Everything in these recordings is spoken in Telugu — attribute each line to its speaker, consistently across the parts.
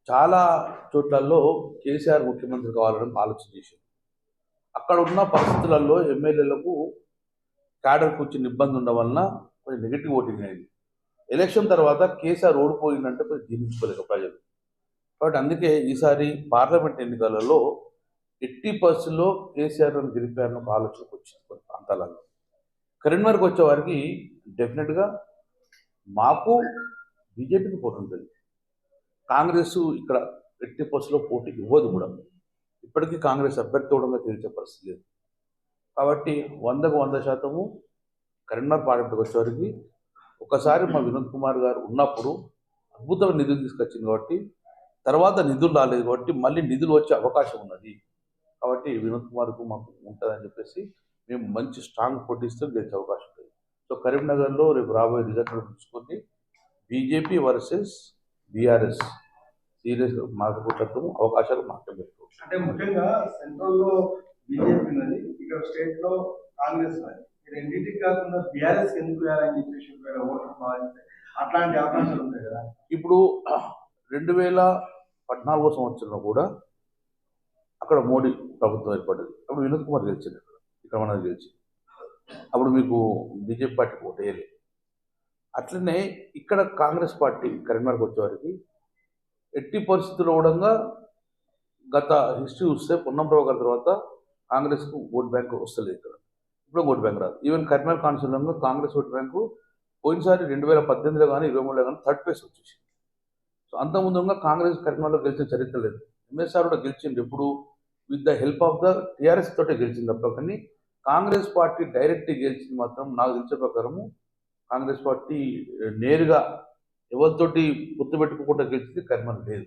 Speaker 1: చాలా చోట్లలో కేసీఆర్ ముఖ్యమంత్రి కావాలని ఆలోచన చేశారు. అక్కడ ఉన్న పరిస్థితులలో ఎమ్మెల్యేలకు క్యాడర్కు వచ్చిన ఇబ్బంది ఉండడం వలన కొంచెం నెగిటివ్ ఓటింగ్ అయింది. ఎలక్షన్ తర్వాత కేసీఆర్ ఓడిపోయిందంటే కొంచెం జీర్ణించుకోలేక ప్రజలు. కాబట్టి అందుకే ఈసారి పార్లమెంట్ ఎన్నికలలో 80% కేసీఆర్ గెలిపారని ఒక ఆలోచనకు వచ్చింది కొన్ని ప్రాంతాలలో. కరీంనగర్కి వచ్చే వారికి డెఫినెట్గా మాకు బీజేపీకి పోటీ ఉంటుంది. కాంగ్రెస్ ఇక్కడ 80% పోటీ ఇవ్వదు కూడా. ఇప్పటికీ కాంగ్రెస్ అభ్యర్థి కూడా తేల్చే పరిస్థితి లేదు. కాబట్టి 100% కరీంనగర్ పార్లమెంట్కి వచ్చేవారికి ఒకసారి మా వినోద్ కుమార్ గారు ఉన్నప్పుడు అద్భుతమైన నిధులు తీసుకొచ్చింది కాబట్టి, తర్వాత నిధులు రాలేదు కాబట్టి మళ్ళీ నిధులు వచ్చే అవకాశం ఉన్నది. కాబట్టి వినోద్ కుమార్కు మాకు ఉంటుందని చెప్పేసి మేము మంచి స్ట్రాంగ్ పోటీస్తే గెలిచే అవకాశం ఉంటుంది. సో కరీంనగర్లో రేపు రాబోయే రిజల్ట్ చూసుకొని బీజేపీ వర్సెస్ బీఆర్ఎస్ సీరియస్ మాట్లాడటం అవకాశాలు మాత్రమే.
Speaker 2: అంటే ముఖ్యంగా సెంట్రల్ లో బీజేపీ ఉన్నది, ఇక్కడ స్టేట్ లో కాంగ్రెస్ ఉన్నది. రెండింటికి కాకుండా బీఆర్ఎస్ ఎందుకు వేయాలని చెప్పేసి ఓటర్ భావిస్తే అట్లాంటి అవకాశాలు ఉంటాయి కదా.
Speaker 1: ఇప్పుడు 2014 సంవత్సరంలో కూడా అక్కడ మోడీ ప్రభుత్వం ఏర్పడ్డది. అప్పుడు వినోద్ కుమార్ గెలిచింది, ఇక్కడ మనది గెలిచి. అప్పుడు మీకు బీజేపీ పార్టీ ఓటు వేయలేదు. అట్లనే ఇక్కడ కాంగ్రెస్ పార్టీ కరీంనగర్కి వచ్చేవారికి ఎట్టి పరిస్థితుల్లో కూడా గత హిస్టరీ చూస్తే పొన్నం ప్రభాకర్ గారి తర్వాత కాంగ్రెస్కు ఓట్ బ్యాంక్ వస్తలేదు. ఇక్కడ ఇప్పుడు ఓట్ బ్యాంక్ రాదు. ఈవెన్ కరీంనగర్ కాన్స్టిట్యూన్సీలో కాంగ్రెస్ ఓట్ బ్యాంకు పోయినసారి 2018లో కానీ 2023లో కానీ థర్డ్ ప్లేస్ వచ్చేసింది. సో అంతకుముందు కాంగ్రెస్ కరీంనగర్లో గెలిచిన చరిత్ర లేదు. ఎంఎస్ఆర్ కూడా గెలిచింది ఎప్పుడు with the help of the TRS తోటే గెలిచింది తప్ప. కానీ కాంగ్రెస్ పార్టీ డైరెక్ట్ గెలిచింది మాత్రం నాకు తెలిసే ప్రకారము కాంగ్రెస్ పార్టీ నేరుగా ఎవరితోటి గుర్తు పెట్టుకోకుండా గెలిచింది కరీంనగర్ లేదు.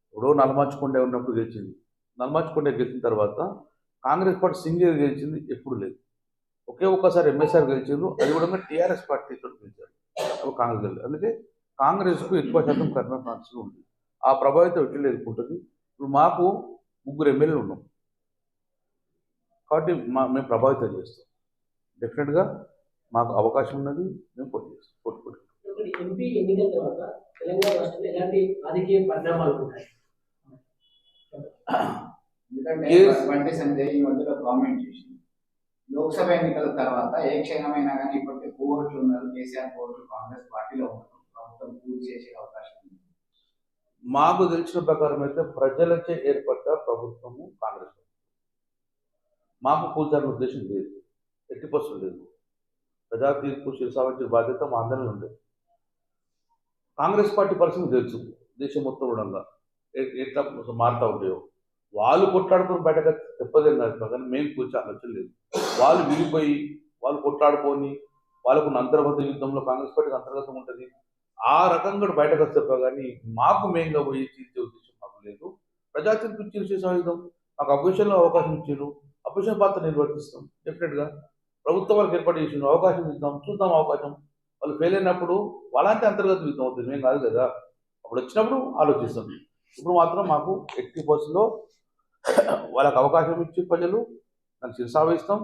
Speaker 1: ఇప్పుడు నల్లమాచుకొండ ఉన్నప్పుడు గెలిచింది. నల్లమాచుకొండ గెలిచిన తర్వాత కాంగ్రెస్ పార్టీ సింగిల్ గెలిచింది ఎప్పుడు లేదు. ఒక్కసారి ఎంఎస్ఆర్ గెలిచారు, అది కూడా టీఆర్ఎస్ పార్టీతో గెలిచారు. అప్పుడు కాంగ్రెస్ గెలిచారు. అందుకే కాంగ్రెస్కు ఎక్కువ శాతం కరీంనగర్ కాన్స్టిట్యూన్సీ ఉంది. ఆ ప్రభావితం ఎట్లా ఎదుర్కొంటుంది. ఇప్పుడు మాకు 3 ఎమ్మెల్యేలు ఉన్నాం కాబట్టి మేము ప్రభావితం చేస్తాం. డెఫినెట్గా మాకు అవకాశం ఉన్నది, మేము పోటీ చేస్తాం.
Speaker 3: ఎంపీ ఎన్నికల తర్వాత తెలంగాణ రాష్ట్రంలో ఎలాంటి రాజకీయ పరిణామాలు ఉంటాయి?
Speaker 4: ఎందుకంటే బండి సంజయ్ ఈ మధ్యలో కామెంట్ చేసింది, లోక్సభ ఎన్నికల తర్వాత ఏ క్షణమైనా కానీ ఇప్పటికే కోర్టులు ఉన్నారు, కేసీఆర్ కోర్టు కాంగ్రెస్ పార్టీలో ఉన్నారు, ప్రభుత్వం పూర్తి చేసే అవకాశం ఉంది.
Speaker 1: మాకు తెలిసిన ప్రకారం అయితే ప్రజలచే ఏర్పడ్డ ప్రభుత్వము కాంగ్రెస్. మాకు కూల్చాలని ఉద్దేశం లేదు, 80% లేదు. ప్రజా తీర్పు శిరసావహించిన బాధ్యత మా అందరినీ ఉండేది. కాంగ్రెస్ పార్టీ పరిస్థితి తెలుసు, దేశం మొత్తం కూడా ఎట్లా మారుతూ ఉంటాయో. వాళ్ళు కొట్లాడుకుని బయటకు తెప్పదేం కాదు, కానీ మేము కూర్చో ఆలోచన లేదు. వాళ్ళు విడిపోయి వాళ్ళు కొట్లాడుకొని వాళ్ళకు అంతర్గత యుద్ధంలో కాంగ్రెస్ పార్టీకి అంతర్గతం ఉంటుంది. ఆ రకంగా బయటకు వస్తే కానీ మాకు మెయిన్గా పోయి తీర్చే ఉద్దేశం మాకు లేదు. ప్రజా తీర్పు ఇచ్చి చేసాయుధం మాకు అపోజిషన్లో అవకాశం ఇచ్చారు, అపోజిషన్ పాత్ర నిర్వర్తిస్తాం. డెఫినెట్గా ప్రభుత్వం వాళ్ళకి ఏర్పాటు చేసిన అవకాశం ఇద్దాం, చూద్దాం. అవకాశం వాళ్ళు ఫెయిల్ అయినప్పుడు వాళ్ళంటే అంతర్గత యుద్ధం అవుతుంది, మేము కాదు కదా. అప్పుడు వచ్చినప్పుడు ఆలోచిస్తాం. ఇప్పుడు మాత్రం మాకు 80%లో వాళ్ళకి అవకాశం ఇచ్చి ప్రజలు దాన్ని శిరసావహిస్తాం.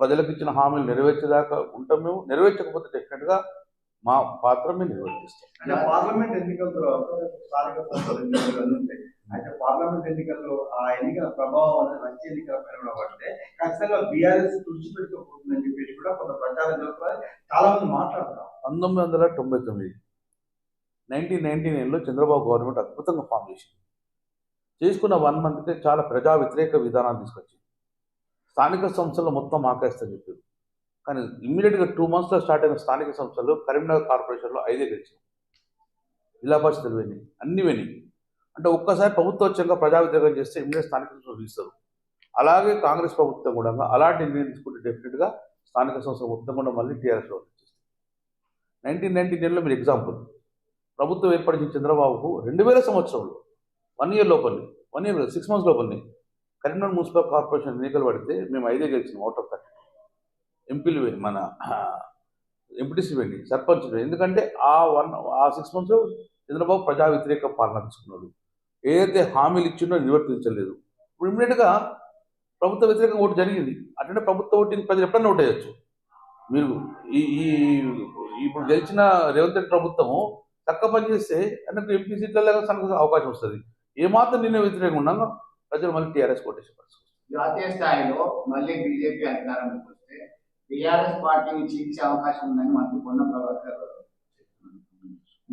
Speaker 1: ప్రజలకు ఇచ్చిన హామీలు నెరవేర్చేదాకా ఉంటాం. మేము నెరవేర్చకపోతే డెఫినెట్గా మా పాత్ర మేము నిర్వర్తిస్తాం.
Speaker 2: అంటే పార్లమెంట్ ఎన్నికల తర్వాత స్థానిక సంస్థల ఎన్నికలు ఉంటాయి. అయితే పార్లమెంట్ ఎన్నికల్లో ఆ ఎన్నికల ప్రభావం అనేది వచ్చే ఎన్నికల పైన కూడా పడితే ఖచ్చితంగా బీఆర్ఎస్ తుడిచిపెట్టుకోబోతుందని చెప్పేసి కూడా కొంత ప్రచారం జరుగుతుంది, చాలా మంది మాట్లాడతారు.
Speaker 1: 1999 1999లో చంద్రబాబు గవర్నమెంట్ అద్భుతంగా ఫామ్ చేసింది. చేసుకున్న 1 మంత్కే చాలా ప్రజా వ్యతిరేక విధానాలు తీసుకొచ్చింది. స్థానిక సంస్థలు మొత్తం ఆకేస్తని చెప్పారు. కానీ ఇమ్మీడియట్గా 2 మంత్స్లో స్టార్ట్ అయిన స్థానిక సంస్థలు కరీంనగర్ కార్పొరేషన్లో 5 గెలిచాయి. జిల్లా పరిషత్తులు పోయినాయి, అన్ని పోయినాయి. అంటే ఒక్కసారి ప్రభుత్వ వచ్చాక ప్రజా వ్యతిరేకం చేస్తే ఇమ్మీడియట్ స్థానిక సంస్థలు తీస్తారు. అలాగే కాంగ్రెస్ ప్రభుత్వం కూడా అలాంటి నిర్ణయం తీసుకుంటే డెఫినెట్గా స్థానిక సంస్థలు మొత్తం కూడా మళ్ళీ టీఆర్ఎస్లో వచ్చేస్తుంది. 1999లో మీరు ఎగ్జాంపుల్, ప్రభుత్వం ఏర్పడిన చంద్రబాబుకు 2000 సంవత్సరంలో 1 ఇయర్ లోపలనే, 1 ఇయర్ 6 మంత్స్ లోపలనే కరీంనగర్ మున్సిపల్ కార్పొరేషన్ ఎన్నికలు పడితే మేము 5 గెలిచినాం అవుట్ ఆఫ్ 30. ఎంపీలు మన ఎంపీటీసీ వెళ్ళి సర్పంచ్. ఎందుకంటే ఆ 6 మంత్స్లో చంద్రబాబు ప్రజా వ్యతిరేక పాలన తీసుకున్నాడు. ఏదైతే హామీలు ఇచ్చిండో నిర్వర్తించలేదు. ఇప్పుడు ఇమ్మీడియట్గా ప్రభుత్వ వ్యతిరేక ఓటు జరిగింది. అట్లనే ప్రభుత్వ ఓటింగ్ ప్రజలు ఎప్పుడైనా ఓటు వేయచ్చు. మీరు ఈ ఇప్పుడు గెలిచిన రేవంత్ రెడ్డి ప్రభుత్వము చక్క పని చేస్తే ఆయనకు ఎంపీ సీట్లలో తనకు అవకాశం వస్తుంది. ఏమాత్రం నిన్న వ్యతిరేకంగా ఉన్నాక ప్రజలు మళ్ళీ టీఆర్ఎస్ కొట్టేసే పరిస్థితి.
Speaker 4: జాతీయ స్థాయిలో మళ్ళీ బీజేపీ అధికారంలోకి వస్తే టీఆర్ఎస్ పార్టీని చీల్చే అవకాశం ఉందని మంత్రి పొన్నం ప్రభాకర్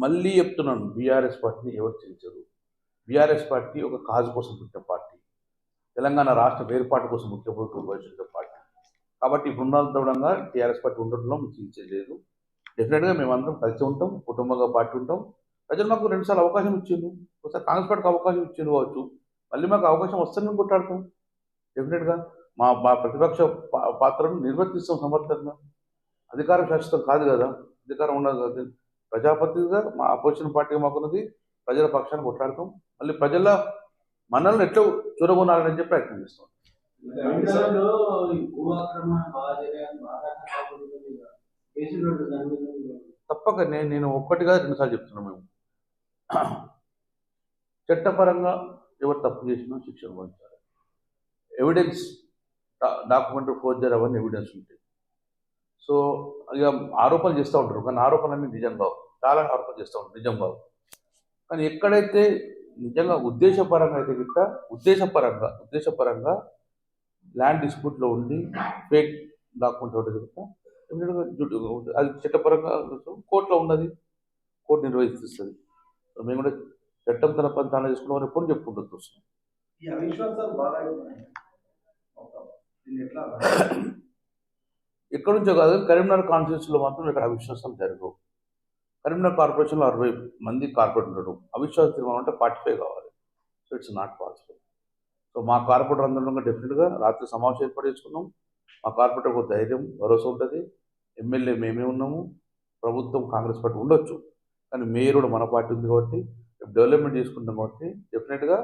Speaker 1: మళ్ళీ చెప్తున్నాను, బీఆర్ఎస్ పార్టీని ఎవరు చేయించరు. బీఆర్ఎస్ పార్టీ ఒక కాజు కోసం పుట్టిన పార్టీ, తెలంగాణ రాష్ట్ర ఏర్పాటు కోసం ముఖ్యమైన పార్టీ. కాబట్టి ఇప్పుడు ఉన్నంతగా టీఆర్ఎస్ పార్టీ ఉండడంలో చీల్చేయలేదు. డెఫినెట్గా మేమందరం కలిసి ఉంటాం, కుటుంబంగా పార్టీ ఉంటాం. ప్రజలు మాకు 2 సార్లు అవకాశం ఇచ్చిండ్రు, ఒకసారి కాంగ్రెస్ పార్టీకి అవకాశం ఇచ్చిండ్రు కావచ్చు, మళ్ళీ మాకు అవకాశం వస్తే మేము కొట్టాడతాం. డెఫినెట్గా మా మా ప్రతిపక్ష పాత్రను నిర్వర్తిస్తాం సమర్థంగా. అధికారం శాశ్వతం కాదు కదా, అధికారం ఉండదు కదా. ప్రజాపతిగా మా అపోజిషన్ పార్టీగా మాకున్నది, ప్రజల పక్షాన్ని కొట్లాడతాం. మళ్ళీ ప్రజల మనల్ని ఎట్లా చూరగొనాలని చెప్పి ప్రయత్నం చేస్తాం.
Speaker 3: తెలంగాణలో ఈ భూ ఆక్రమణ బాగా జరిగాయని బాగా కేసులు దాని మీద
Speaker 1: తప్పక నేను ఒక్కటిగా 2 సార్లు చెప్తున్నాను. మేము చట్టపరంగా ఎవరు తప్పు చేసినా శిక్ష అనుభవించాలి. ఎవిడెన్స్, డాక్యుమెంటరీ ఫోర్జరీ అవన్నీ ఎవిడెన్స్ ఉంటాయి. సో ఇక ఆరోపణలు చేస్తూ ఉంటారు, కానీ ఆరోపణలన్నీ నిజం కావు. చాలా ఆరోపణలు చేస్తూ ఉంటారు, నిజం కావు. కానీ ఎక్కడైతే నిజంగా ఉద్దేశపరంగా అయితే గిట్ట ఉద్దేశపరంగా ల్యాండ్ డిస్ప్యూట్లో ఉండి ఫేక్ డాక్యుమెంట్ ఒకటి గిట్ట అది చట్టపరంగా కోర్టులో ఉన్నది, కోర్టు నిర్వహిస్తుంది. సో మేము కూడా చట్టం తన పని తాను చేసుకున్నామని ఎప్పుడు చెప్పుకుంటూ వస్తున్నాం.
Speaker 2: ఈ అవిశ్వాసాలు బాగా ఎట్లా
Speaker 1: ఎక్కడి నుంచో కాదు, కరీంనగర్ కాన్స్టిట్యూన్సీలో మాత్రం ఇక్కడ అవిశ్వాసాలు జరగవు. కరీంనగర్ కార్పొరేషన్లో 60 మంది కార్పొరేటర్ ఉండడం, అవిశ్వాస తీర్మానం అంటే 45 కావాలి. So it's not possible. So మా కార్పొరేటర్ అందరం డెఫినెట్గా రాత్రి సమావేశం ఏర్పాటు చేసుకున్నాం. మా కార్పొరేటర్ ఒక ధైర్యం, భరోసా ఉంటుంది. ఎమ్మెల్యే మేమే ఉన్నాము, ప్రభుత్వం కాంగ్రెస్ పార్టీ ఉండొచ్చు, కానీ మేయర్ కూడా మన పార్టీ ఉంది కాబట్టి డెవలప్మెంట్ చేసుకుంటాం. కాబట్టి డెఫినెట్గా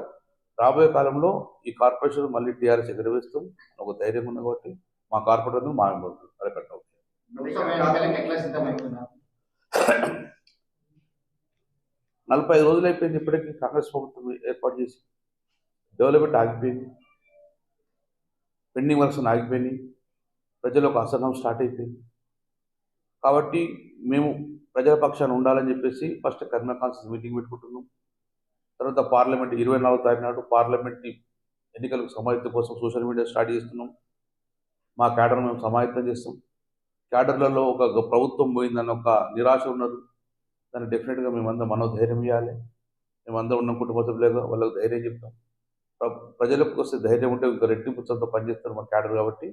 Speaker 1: రాబోయే కాలంలో ఈ కార్పొరేషన్ మళ్ళీ టీఆర్ఎస్ ఎగరవేస్తాం ఒక ధైర్యం ఉంది. కాబట్టి మా కార్పొరేటర్ మా అరకట్ట అవుతుంది.
Speaker 4: లోక్సభ ఎన్నికలకు ఎట్లా సిద్ధమవుతున్నారు?
Speaker 1: 45 రోజులు అయిపోయింది ఇప్పటికీ కాంగ్రెస్ ప్రభుత్వం ఏర్పాటు చేసి. డెవలప్మెంట్ ఆగిపోయింది, పెండింగ్ వర్క్స్ ఆగిపోయినాయి, ప్రజలు ఒక అసహనం స్టార్ట్ అయిపోయింది. కాబట్టి మేము ప్రజల పక్షాన్ని ఉండాలని చెప్పేసి ఫస్ట్ కరీంనగర్ కాన్స్టిట్యూన్సీ మీటింగ్ పెట్టుకుంటున్నాం. తర్వాత పార్లమెంట్ 24వ తారీఖు నాడు పార్లమెంట్ ఎన్నికలకు సమాయత్తం కోసం సోషల్ మీడియా స్టార్ట్ చేస్తున్నాం. మా క్యాడర్ను మేము సమాయత్తం చేస్తాం. క్యాడర్లలో ఒక ప్రభుత్వం పోయిందన్న ఒక నిరాశ ఉన్నారు, దాన్ని డెఫినెట్గా మేమందరం మనోధైర్యం ఇవ్వాలి. మేమందరం ఉన్న కుటుంబ సభ్యులుగా వాళ్ళకు ధైర్యం చెప్తాం. ప్రజలకు వస్తే ధైర్యం ఉంటే ఇంకా రెట్టింపుతో పనిచేస్తారు మా క్యాడర్. కాబట్టి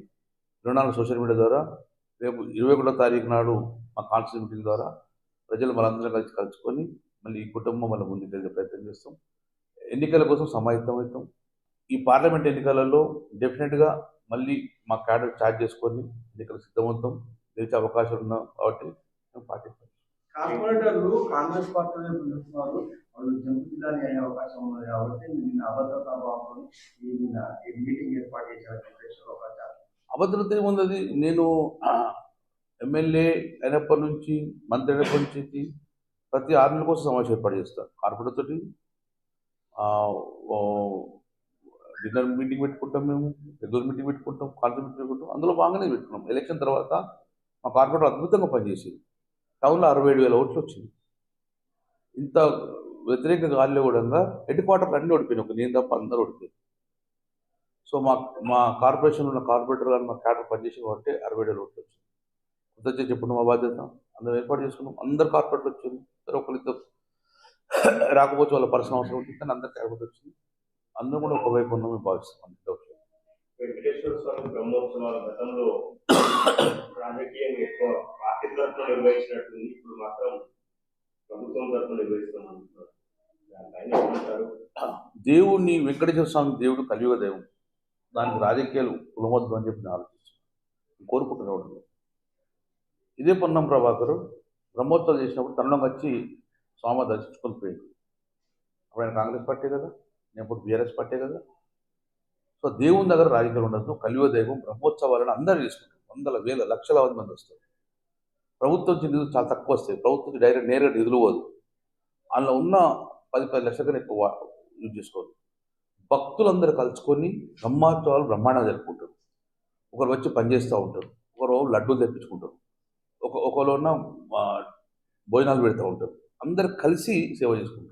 Speaker 1: 24 సోషల్ మీడియా ద్వారా, రేపు 21వ తారీఖు నాడు మా కాన్స్టిట్యూన్సీ మీటింగ్ ద్వారా ప్రజలు మనందరం కలుసుకొని మళ్ళీ ఈ కుటుంబం మళ్ళీ ముందుకెళ్ళే ప్రయత్నం చేస్తాం. ఎన్నికల కోసం సమాయత్తం అవుతాం. ఈ పార్లమెంట్ ఎన్నికలలో డెఫినెట్గా మళ్ళీ మా క్యాడర్ ఛార్జ్ చేసుకొని ఎన్నికలకు సిద్ధమవుతాం. గెలిచే అవకాశాలు ఉన్నాం కాబట్టి మేము పాటిస్తాం.
Speaker 2: కార్పొరేటర్లు కాంగ్రెస్ పార్టీలో పిలుస్తున్నారు, వాళ్ళు జంపు జిల్లాని అయ్యే అవకాశం ఉన్నది. కాబట్టి నిన్న అభద్రతా భావంతో ఈ మీటింగ్ ఏర్పాటు చేశారు.
Speaker 1: అభద్రత ఏమున్నది? నేను ఎమ్మెల్యే అయినప్పటి నుంచి, మంత్రి అయినప్పటి నుంచి ప్రతి 6 నెలల కోసం సమావేశం ఏర్పాటు చేస్తాను. కార్పొరేటర్ తోటి డిన్నర్ మీటింగ్ పెట్టుకుంటాం, మేము రెగ్యులర్ మీటింగ్ పెట్టుకుంటాం, కాన్ఫరెన్స్ మీటింగ్ పెట్టుకుంటాం. అందులో బాగానే పెట్టుకున్నాం. ఎలక్షన్ తర్వాత మా కార్పొరేటర్ అద్భుతంగా పనిచేసింది. టౌన్లో 67,000 ఓట్లు వచ్చింది. ఇంత వ్యతిరేక గాలిలో కూడా హెడ్ క్వార్టర్లు అన్నీ ఓడిపోయినాయి, ఒక నేను తప్ప అందరూ ఓడిపోయింది. సో మా కార్పొరేషన్లో ఉన్న కార్పొరేటర్ కానీ మా క్యాడర్ పనిచేసిన కాబట్టి 67,000 ఓట్లు వచ్చింది. కొత్త చెప్పుకున్నాం మా బాధ్యత, అందరం ఏర్పాటు చేసుకున్నాం. అందరు కార్పొరేటర్లు వచ్చింది, ఒకరిద్దరు రాకపోతే వాళ్ళ పర్సనల్ అవసరం ఉంటుంది, కానీ అందరు కార్పొరేటర్ వచ్చింది. అందరం కూడా ఒకవైపు ఉన్నామని భావిస్తాం.
Speaker 5: వెంకటేశ్వర స్వామి బ్రహ్మోత్సవాల గతంలో రాజకీయంగా ఎక్కువ పార్టీ తరఫున నిర్వహించినట్టుంది, ఇప్పుడు మాత్రం ప్రభుత్వం తరఫున నిర్వహిస్తామంటున్నారు.
Speaker 1: దేవుణ్ణి వెంకటేశ్వర స్వామి దేవుడు కలియుగ దైవం, దానికి రాజకీయాలు కులమొద్దు అని చెప్పి నేను ఆలోచిస్తున్నాను, కోరుకుంటున్నాడు. ఇదే పొన్నం ప్రభాకర్ బ్రహ్మోత్సవాలు చేసినప్పుడు తనలో వచ్చి స్వామి దర్శించుకొని పోయింది. అప్పుడు ఆయన కాంగ్రెస్ పార్టీ కదా, నేను ఇప్పుడు బీఆర్ఎస్ పార్టీ కదా. సో దేవుని దగ్గర రాజకీయాలు ఉండదు. కలియుగ దైవం బ్రహ్మోత్సవాలను అందరూ చేసుకుంటారు. వందల వేల లక్షలాది మంది వస్తారు. ప్రభుత్వం నుంచి నిధులు చాలా తక్కువ వస్తాయి. ప్రభుత్వం నుంచి డైరెక్ట్ నేరుగా నిధులు పోదు. అందులో ఉన్న 10 లక్షల కన్నా ఎక్కువ యూజ్ చేసుకోవాలి. భక్తులందరూ కలుసుకొని బ్రహ్మోత్సవాలు బ్రహ్మాండంగా జరుపుకుంటారు. ఒకరు వచ్చి పనిచేస్తూ ఉంటారు, ఒకరు లడ్డూలు తెప్పించుకుంటారు, ఒకరు ఉన్న భోజనాలు పెడతా ఉంటారు. అందరు కలిసి సేవ చేసుకుంటారు.